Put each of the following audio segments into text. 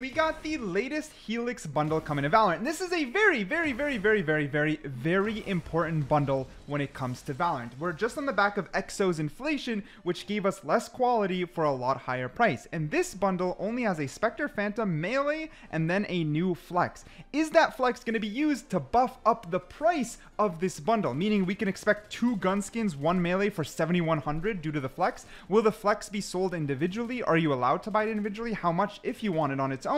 We got the latest Helix bundle coming to Valorant. And this is a very important bundle when it comes to Valorant. We're just on the back of EXO's inflation, which gave us less quality for a lot higher price. And this bundle only has a Spectre Phantom melee and then a new flex. Is that flex going to be used to buff up the price of this bundle? Meaning we can expect 2 gun skins, 1 melee for 7,100 due to the flex. Will the flex be sold individually? Are you allowed to buy it individually? How much if you want it on its own?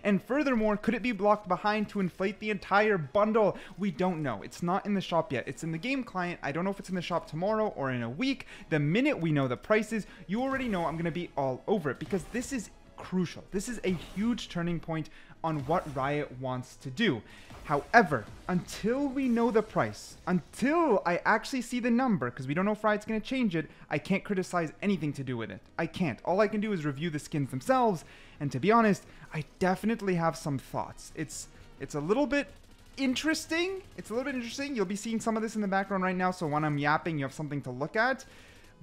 And furthermore, could it be blocked behind to inflate the entire bundle? We don't know. It's not in the shop yet. It's in the game client. I don't know if it's in the shop tomorrow or in a week. The minute we know the prices, you already know I'm going to be all over it, because this is crucial. This is a huge turning point on what Riot wants to do. However, until we know the price, until I actually see the number, because we don't know if Riot's going to change it, I can't criticize anything to do with it. I can't. All I can do is review the skins themselves, and to be honest, I definitely have some thoughts. It's a little bit interesting. It's a little bit interesting. You'll be seeing some of this in the background right now, so when I'm yapping, you have something to look at.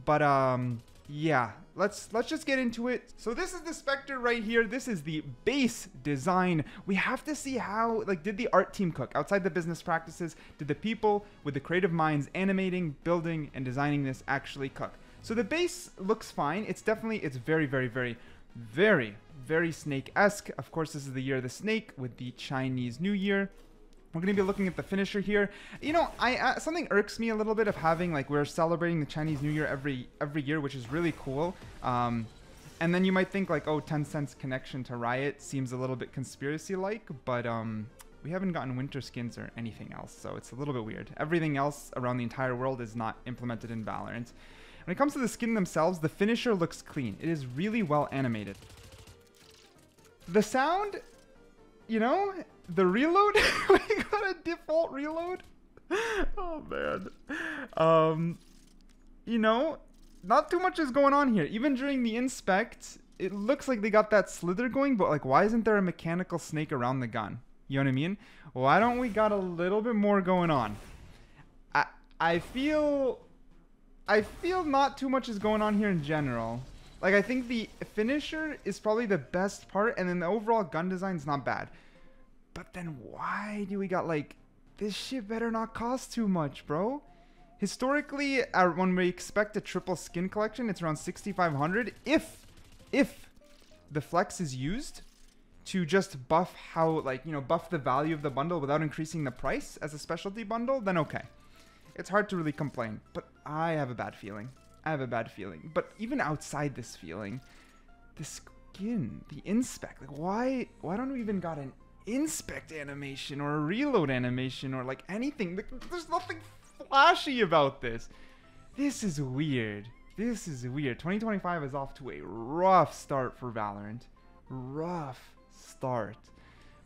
But yeah, let's just get into it. So this is the Spectre right here. This is the base design. We have to see how, like, did the art team cook outside the business practices? Did the people with the creative minds animating, building, and designing this actually cook? So the base looks fine. It's definitely, it's very snake-esque. Of course, this is the year of the snake with the Chinese New Year. We're going to be looking at the finisher here. You know, something irks me a little bit of having, like, we're celebrating the Chinese New Year every year, which is really cool. And then you might think, like, oh, Tencent's connection to Riot seems a little bit conspiracy-like, but we haven't gotten winter skins or anything else, so it's a little bit weird. Everything else around the entire world is not implemented in Valorant. When it comes to the skin themselves, the finisher looks clean. It is really well animated. The sound, you know, the reload, we got a default reload. Oh man. You know, not too much is going on here. Even during the inspect, it looks like they got that slither going, but like, why isn't there a mechanical snake around the gun? You know what I mean? Why don't we got a little bit more going on? I feel not too much is going on here in general. Like, I think the finisher is probably the best part, and then the overall gun design is not bad. But then why do we got, like, this shit better not cost too much, bro? Historically, when we expect a triple skin collection, it's around 6,500. If the flex is used to just buff how, like, you know, buff the value of the bundle without increasing the price as a specialty bundle, then okay. It's hard to really complain, but I have a bad feeling. But even outside this feeling, the skin, the inspect, like, why don't we even got an inspect animation or a reload animation or like anything? Like, there's nothing flashy about this. This is weird. 2025 is off to a rough start for Valorant. Rough start.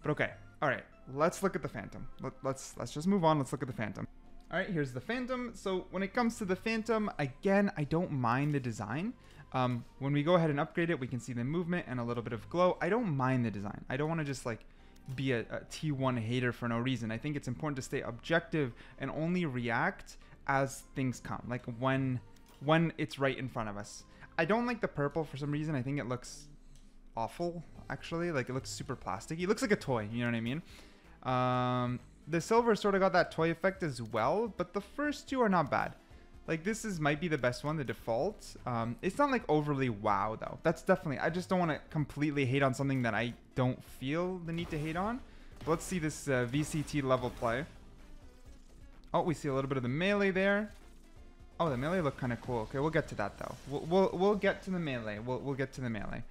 But okay, all right. Let's look at the Phantom. Let's just move on. Let's look at the Phantom. All right, here's the Phantom. So when it comes to the Phantom, again, I don't mind the design. When we go ahead and upgrade it, we can see the movement and a little bit of glow. I don't mind the design. I don't want to just like be a T1 hater for no reason. I think it's important to stay objective and only react as things come, like when it's right in front of us. I don't like the purple for some reason. I think it looks awful, actually. Like, it looks super plasticky. It looks like a toy, you know what I mean? The silver sort of got that toy effect as well, but the first two are not bad. Like, this might be the best one, the default. It's not like overly wow though. That's definitely, I just don't want to completely hate on something that I don't feel the need to hate on. But let's see this VCT level play. Oh, we see a little bit of the melee there. Oh, the melee looked kind of cool. Okay, we'll get to that though. We'll get to the melee. We'll get to the melee.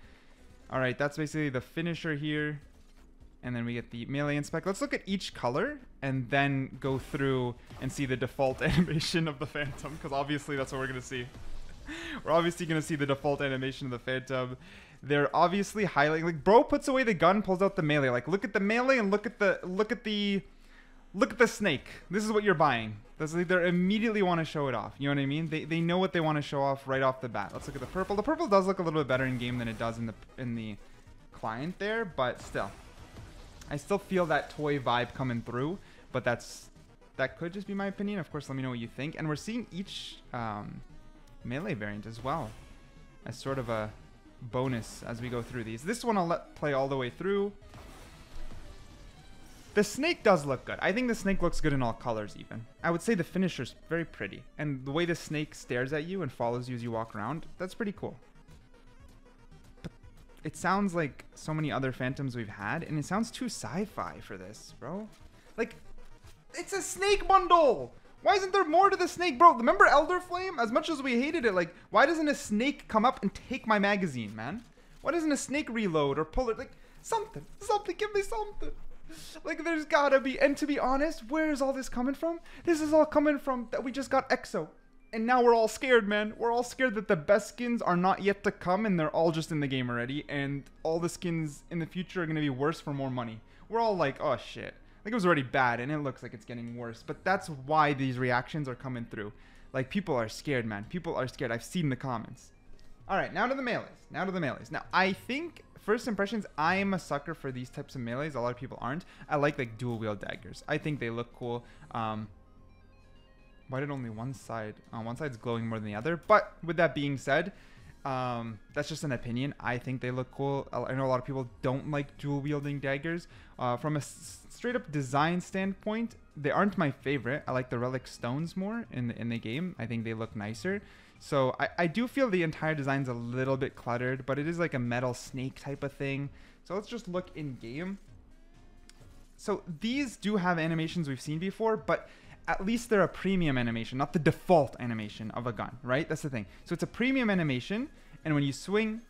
All right, that's basically the finisher here. And then we get the melee inspect. Let's look at each color and then go through and see the default animation of the Phantom, because obviously that's what we're going to see. We're obviously going to see the default animation of the Phantom. They're obviously highlighting, like, bro puts away the gun, pulls out the melee. Like, look at the melee and look at the snake. This is what you're buying. That's like, they immediately want to show it off. You know what I mean? They know what they want to show off right off the bat. Let's look at the purple. The purple does look a little bit better in game than it does in the client there, but still. I still feel that toy vibe coming through, but that could just be my opinion. Of course, let me know what you think. And we're seeing each melee variant as well as sort of a bonus as we go through these. This one I'll let play all the way through. The snake does look good. I think the snake looks good in all colors even. I would say the finisher's very pretty. And the way the snake stares at you and follows you as you walk around, that's pretty cool. But it sounds like so many other Phantoms we've had, and it sounds too sci-fi for this, bro. Like, it's a snake bundle! Why isn't there more to the snake? Bro, remember Elder Flame? As much as we hated it, like, why doesn't a snake come up and take my magazine, man? Why doesn't a snake reload or pull it? Like, something, give me something. Like, there's gotta be, and to be honest, where is all this coming from? This is all coming from that we just got EXO. And now we're all scared, man. We're all scared that the best skins are not yet to come and they're all just in the game already. And all the skins in the future are gonna be worse for more money. We're all like, oh shit. Like, it was already bad and it looks like it's getting worse. But that's why these reactions are coming through. Like, people are scared, man. People are scared. I've seen the comments. Alright, now to the melees. Now, I think, first impressions, I am a sucker for these types of melees. A lot of people aren't. I like dual wield daggers. I think they look cool. Why did only one side's glowing more than the other? But with that being said, that's just an opinion. I think they look cool. I know a lot of people don't like dual wielding daggers. From a straight up design standpoint, they aren't my favorite. I like the relic stones more in the game. I think they look nicer. So I do feel the entire design's a little bit cluttered, but it is like a metal snake type of thing. So let's just look in game. So these do have animations we've seen before, but at least they're a premium animation, not the default animation of a gun, right? That's the thing. So it's a premium animation, and when you swing,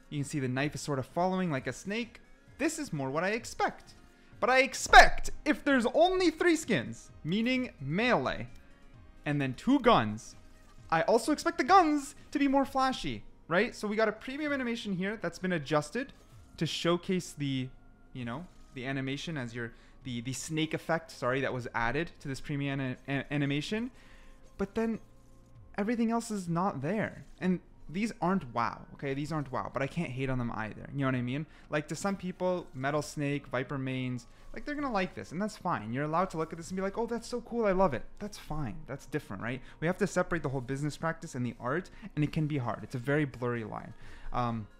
you can see the knife is sort of following like a snake. This is more what I expect. But I expect if there's only 3 skins, meaning melee, and then 2 guns, I also expect the guns to be more flashy, right? So we got a premium animation here that's been adjusted to showcase the, you know, the animation as the snake effect, sorry, that was added to this premium animation. But then everything else is not there. And these aren't wow, okay? These aren't wow, but I can't hate on them either. You know what I mean? Like, to some people, Metal Snake, Viper Mains, like, they're gonna like this, and that's fine. You're allowed to look at this and be like, oh, that's so cool, I love it. That's fine. That's different, right? We have to separate the whole business practice and the art, and it can be hard. It's a very blurry line.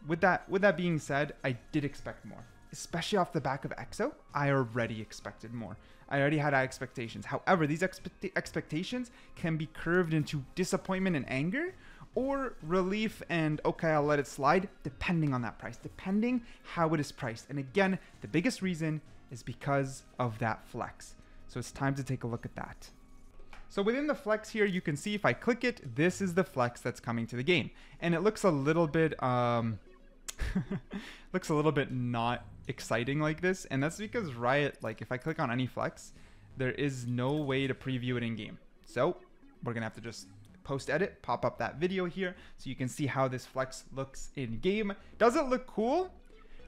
With that being said, I did expect more. Especially off the back of EXO, I already expected more. I already had high expectations. However, these expectations can be curved into disappointment and anger, or relief and, okay, I'll let it slide, depending on that price, depending how it is priced. And again, the biggest reason is because of that flex. So it's time to take a look at that. So within the flex here, you can see if I click it, this is the flex that's coming to the game. And it looks a little bit, looks a little bit not exciting like this. And that's because Riot, like, if I click on any flex, there is no way to preview it in game. So we're gonna have to just post edit, pop up that video here so you can see how this flex looks in game. Does it look cool?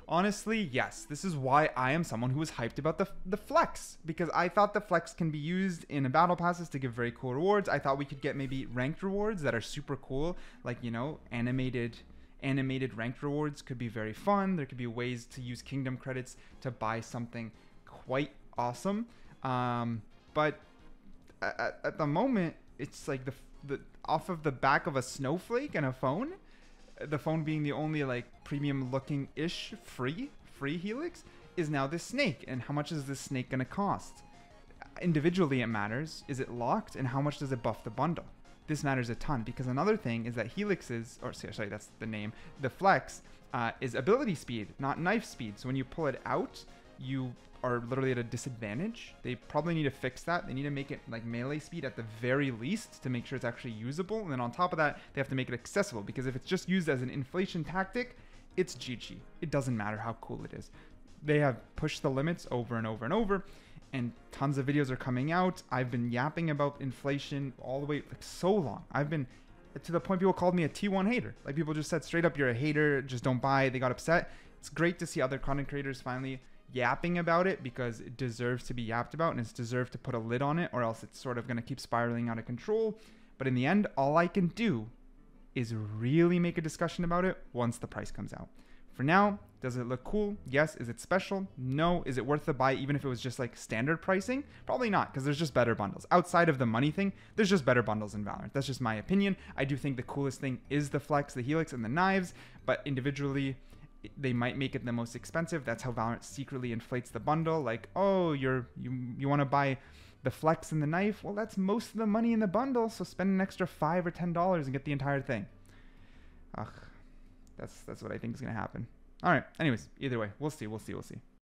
Honestly, yes. This is why I am someone who was hyped about the flex, because I thought the flex can be used in battle passes to give very cool rewards. I thought we could get maybe ranked rewards that are super cool, like, you know, animated ranked rewards could be very fun. There could be ways to use kingdom credits to buy something quite awesome. But at the moment, it's like the off of the back of a snowflake and a phone, the phone being the only like premium looking ish free Helix, is now this snake. And how much is this snake gonna cost? Individually it matters. Is it locked? And how much does it buff the bundle? This matters a ton, because another thing is that Helix's, or sorry, that's the name, the flex is ability speed, not knife speed. So when you pull it out, you are literally at a disadvantage. They probably need to fix that. They need to make it like melee speed at the very least to make sure it's actually usable. And then on top of that, they have to make it accessible, because if it's just used as an inflation tactic, it's GG. It doesn't matter how cool it is. They have pushed the limits over and over and over, and tons of videos are coming out. I've been yapping about inflation all the way, like, so long. I've been to the point people called me a T1 hater. Like, people just said straight up, you're a hater, just don't buy it. They got upset. It's great to see other content creators finally yapping about it, because it deserves to be yapped about, and it's deserved to put a lid on it, or else it's sort of going to keep spiraling out of control. But in the end, all I can do is really make a discussion about it once the price comes out. For now, does it look cool? Yes. Is it special? No. Is it worth the buy even if it was just like standard pricing? Probably not, because there's just better bundles. Outside of the money thing, there's just better bundles in Valorant. That's just my opinion. I do think the coolest thing is the Flex, the Helix, and the knives, but individually, they might make it the most expensive. That's how Valorant secretly inflates the bundle. Like, oh, you want to buy the Flex and the knife? Well, that's most of the money in the bundle, so spend an extra $5 or $10 and get the entire thing. Ugh, that's what I think is gonna happen. All right. Anyways, either way, we'll see.